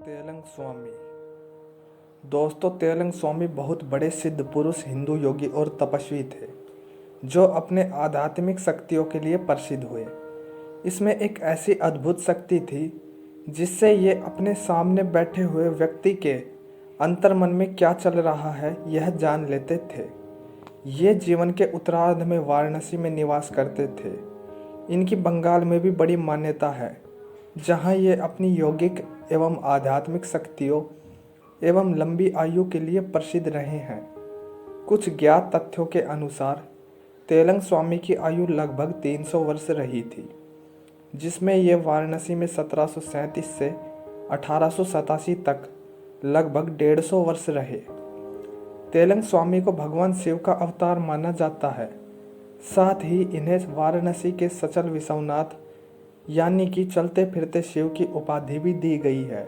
तेलंग स्वामी। दोस्तों, तेलंग स्वामी बहुत बड़े सिद्ध पुरुष, हिंदू योगी और तपस्वी थे जो अपने आध्यात्मिक शक्तियों के लिए प्रसिद्ध हुए। इसमें एक ऐसी अद्भुत शक्ति थी जिससे ये अपने सामने बैठे हुए व्यक्ति के अंतर्मन में क्या चल रहा है यह जान लेते थे। ये जीवन के उत्तरार्ध में वाराणसी में निवास करते थे। इनकी बंगाल में भी बड़ी मान्यता है, जहाँ ये अपनी यौगिक एवं आध्यात्मिक शक्तियों एवं लंबी आयु के लिए प्रसिद्ध रहे हैं। कुछ ज्ञात तथ्यों के अनुसार तेलंग स्वामी की आयु लगभग 300 वर्ष रही थी, जिसमें ये वाराणसी में 1737 से 1887 तक लगभग 150 वर्ष रहे। तेलंग स्वामी को भगवान शिव का अवतार माना जाता है। साथ ही इन्हें वाराणसी के सचल विश्वनाथ यानी कि चलते फिरते शिव की उपाधि भी दी गई है।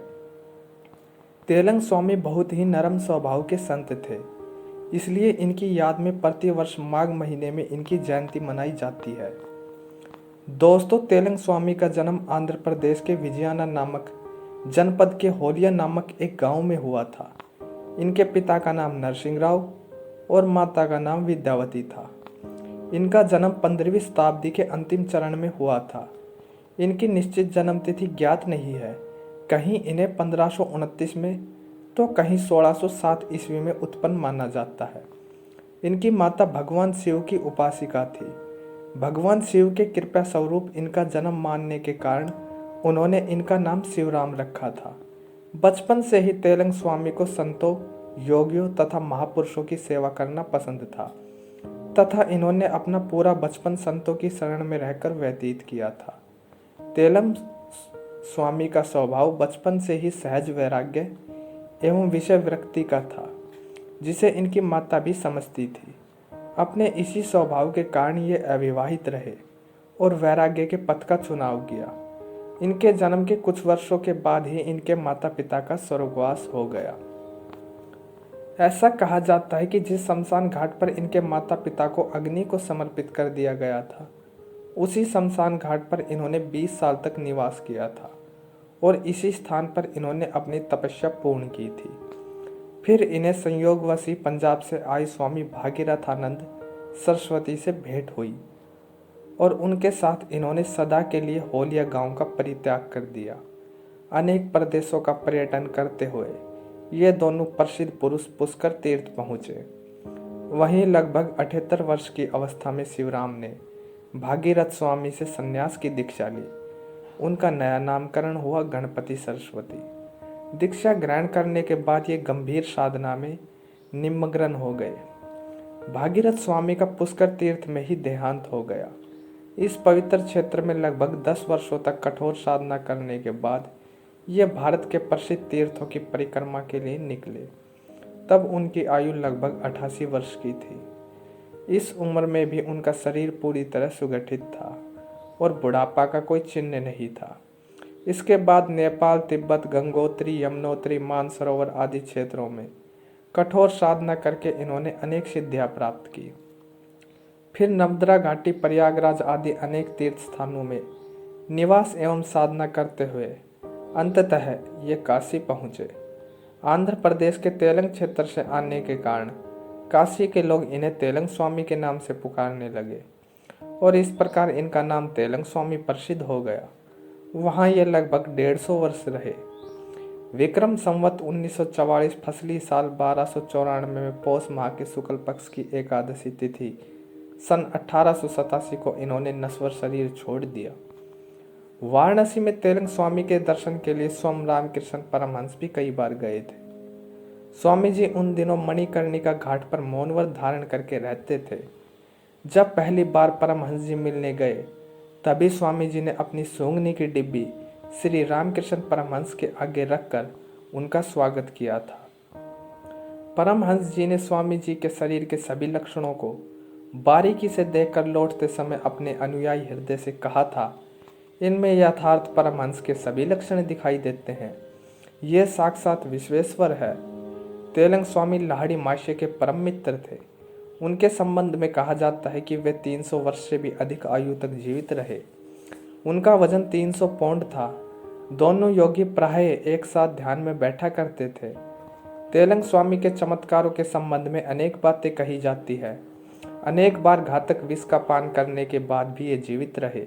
तेलंग स्वामी बहुत ही नरम स्वभाव के संत थे, इसलिए इनकी याद में प्रतिवर्ष माघ महीने में इनकी जयंती मनाई जाती है। दोस्तों, तेलंग स्वामी का जन्म आंध्र प्रदेश के विजयाना नामक जनपद के होलिया नामक एक गांव में हुआ था। इनके पिता का नाम नरसिंह राव और माता का नाम विद्यावती था। इनका जन्म 15वीं शताब्दी के अंतिम चरण में हुआ था। इनकी निश्चित जन्म तिथि ज्ञात नहीं है। कहीं इन्हें 1529 में तो कहीं 1607 ईस्वी में उत्पन्न माना जाता है। इनकी माता भगवान शिव की उपासिका थी। भगवान शिव के कृपा स्वरूप इनका जन्म मानने के कारण उन्होंने इनका नाम शिवराम रखा था। बचपन से ही तेलंग स्वामी को संतों, योगियों तथा महापुरुषों की सेवा करना पसंद था तथा इन्होंने अपना पूरा बचपन संतों की शरण में रहकर व्यतीत किया था। तेलंग स्वामी का स्वभाव बचपन से ही सहज वैराग्य एवं विषय विरक्ति का था, जिसे इनकी माता भी समझती थी। अपने इसी स्वभाव के कारण ये अविवाहित रहे और वैराग्य के पथ का चुनाव किया। इनके जन्म के कुछ वर्षों के बाद ही इनके माता पिता का स्वर्गवास हो गया। ऐसा कहा जाता है कि जिस शमशान घाट पर इनके माता पिता को अग्नि को समर्पित कर दिया गया था, उसी शमशान घाट पर इन्होंने 20 साल तक निवास किया था और इसी स्थान पर इन्होंने अपनी तपस्या पूर्ण की थी। फिर इन्हें संयोगवशी पंजाब से आए स्वामी भागीरथ आनंद सरस्वती से भेंट हुई और उनके साथ इन्होंने सदा के लिए होलिया गांव का परित्याग कर दिया। अनेक प्रदेशों का पर्यटन करते हुए ये दोनों प्रसिद्ध पुरुष पुष्कर तीर्थ पहुँचे। वहीं लगभग 78 वर्ष की अवस्था में शिवराम ने भागीरथ स्वामी से संन्यास की दीक्षा ली। उनका नया नामकरण हुआ गणपति सरस्वती। दीक्षा ग्रहण करने के बाद ये गंभीर साधना में निमग्न हो गए। भागीरथ स्वामी का पुष्कर तीर्थ में ही देहांत हो गया। इस पवित्र क्षेत्र में लगभग 10 वर्षों तक कठोर साधना करने के बाद ये भारत के प्रसिद्ध तीर्थों की परिक्रमा के लिए निकले। तब उनकी आयु लगभग 88 वर्ष की थी। इस उम्र में भी उनका शरीर पूरी तरह सुगठित था और बुढ़ापा का कोई चिन्ह नहीं था। इसके बाद नेपाल, तिब्बत, गंगोत्री, यमुनोत्री, मानसरोवर आदि क्षेत्रों में कठोर साधना करके इन्होंने अनेक सिद्धियां प्राप्त की। फिर नर्मदा घाटी, प्रयागराज आदि अनेक तीर्थ स्थानों में निवास एवं साधना करते हुए अंततः ये काशी पहुँचे। आंध्र प्रदेश के तेलंग क्षेत्र से आने के कारण काशी के लोग इन्हें तेलंग स्वामी के नाम से पुकारने लगे और इस प्रकार इनका नाम तेलंग स्वामी प्रसिद्ध हो गया। वहाँ ये लगभग 150 वर्ष रहे। विक्रम संवत 1944 फसली साल 1294 में पौष माह के शुक्ल पक्ष की एकादशी तिथि सन 1887 को इन्होंने नश्वर शरीर छोड़ दिया। वाराणसी में तेलंग स्वामी के दर्शन के लिए स्वयं रामकृष्ण परमहंस भी कई बार गए थे। स्वामी जी उन दिनों मणिकर्णिका घाट पर मौन व्रत धारण करके रहते थे। जब पहली बार परमहंस जी मिलने गए, तभी स्वामी जी ने अपनी सूंघनी की डिब्बी श्री रामकृष्ण परमहंस के आगे रखकर उनका स्वागत किया था। परमहंस जी ने स्वामी जी के शरीर के सभी लक्षणों को बारीकी से देखकर लौटते समय अपने अनुयायी हृदय से कहा था, इनमें यथार्थ परमहंस के सभी लक्षण दिखाई देते हैं। ये साक्षात विश्वेश्वर है। तेलंग स्वामी लाहड़ी माशे के परम मित्र थे। उनके संबंध में कहा जाता है कि वे 300 वर्ष से भी अधिक आयु तक जीवित रहे। उनका वजन 300 पौंड था। दोनों योगी प्रायः एक साथ ध्यान में बैठा करते थे। तेलंग स्वामी के चमत्कारों के संबंध में अनेक बातें कही जाती है। अनेक बार घातक विष का पान करने के बाद भी ये जीवित रहे।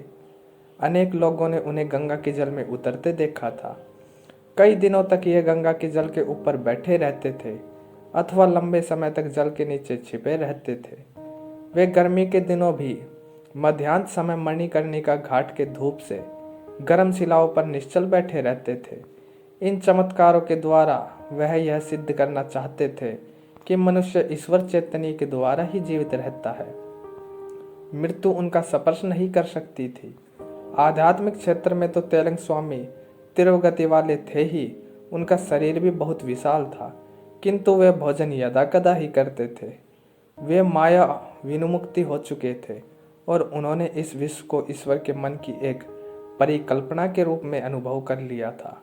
अनेक लोगों ने उन्हें गंगा के जल में उतरते देखा था। कई दिनों तक ये गंगा के जल के ऊपर बैठे रहते थे अथवा लंबे समय तक जल के नीचे छिपे रहते थे। वे गर्मी के दिनों भी मध्याह्न समय मणिकर्णिका घाट के धूप से गर्म शिलाओं पर निश्चल बैठे रहते थे। इन चमत्कारों के द्वारा वह यह सिद्ध करना चाहते थे कि मनुष्य ईश्वर चैतन्य के द्वारा ही जीवित रहता है। मृत्यु उनका स्पर्श नहीं कर सकती थी। आध्यात्मिक क्षेत्र में तो तेलंग स्वामी तीव्र गति वाले थे ही, उनका शरीर भी बहुत विशाल था, किंतु वे भोजन यदा कदा ही करते थे। वे माया विनुमुक्ति हो चुके थे और उन्होंने इस विश्व को ईश्वर के मन की एक परिकल्पना के रूप में अनुभव कर लिया था।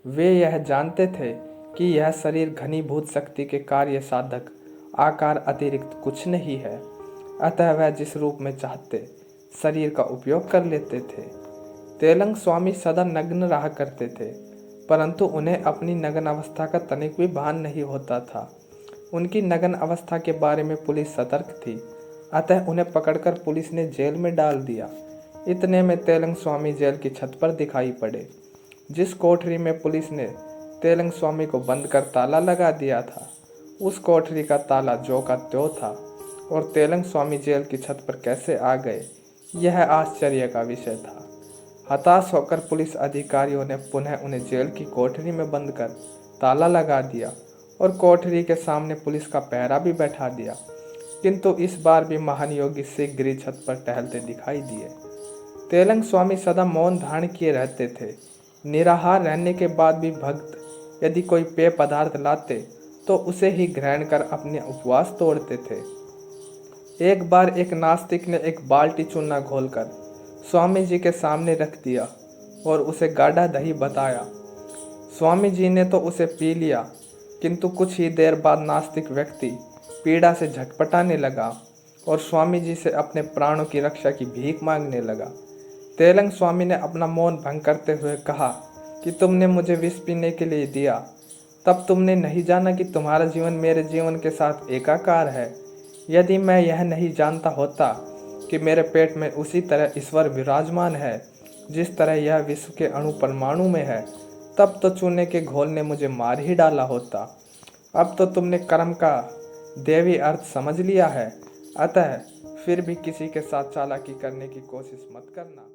वे यह जानते थे कि यह शरीर घनीभूत शक्ति के कार्य साधक आकार अतिरिक्त कुछ नहीं है, अतः वह जिस रूप में चाहते शरीर का उपयोग कर लेते थे। तेलंग स्वामी सदा नग्न रहा करते थे, परंतु उन्हें अपनी नग्न अवस्था का तनिक भी भान नहीं होता था। उनकी नग्न अवस्था के बारे में पुलिस सतर्क थी, अतः उन्हें पकड़कर पुलिस ने जेल में डाल दिया। इतने में तेलंग स्वामी जेल की छत पर दिखाई पड़े। जिस कोठरी में पुलिस ने तेलंग स्वामी को बंद कर ताला लगा दिया था, उस कोठरी का ताला ज्यों का त्यों था और तेलंग स्वामी जेल की छत पर कैसे आ गए, यह आश्चर्य का विषय था। हताश होकर पुलिस अधिकारियों ने पुनः उन्हें जेल की कोठरी में बंद कर ताला लगा दिया और कोठरी के सामने पुलिस का पहरा भी बैठा दिया, किंतु इस बार भी महान योगी शीघ्र ही छत पर टहलते दिखाई दिए। तेलंग स्वामी सदा मौन धारण किए रहते थे। निराहार रहने के बाद भी भक्त यदि कोई पेय पदार्थ लाते तो उसे ही ग्रहण कर अपने उपवास तोड़ते थे। एक बार एक नास्तिक ने एक बाल्टी चूना घोलकर स्वामी जी के सामने रख दिया और उसे गाढ़ा दही बताया। स्वामी जी ने तो उसे पी लिया, किंतु कुछ ही देर बाद नास्तिक व्यक्ति पीड़ा से झटपटाने लगा और स्वामी जी से अपने प्राणों की रक्षा की भीख मांगने लगा। तेलंग स्वामी ने अपना मौन भंग करते हुए कहा कि तुमने मुझे विष पीने के लिए दिया, तब तुमने नहीं जाना कि तुम्हारा जीवन मेरे जीवन के साथ एकाकार है। यदि मैं यह नहीं जानता होता कि मेरे पेट में उसी तरह ईश्वर विराजमान है जिस तरह यह विश्व के अणु परमाणु में है, तब तो चूने के घोल ने मुझे मार ही डाला होता। अब तो तुमने कर्म का देवी अर्थ समझ लिया है, अतः फिर भी किसी के साथ चालाकी करने की कोशिश मत करना।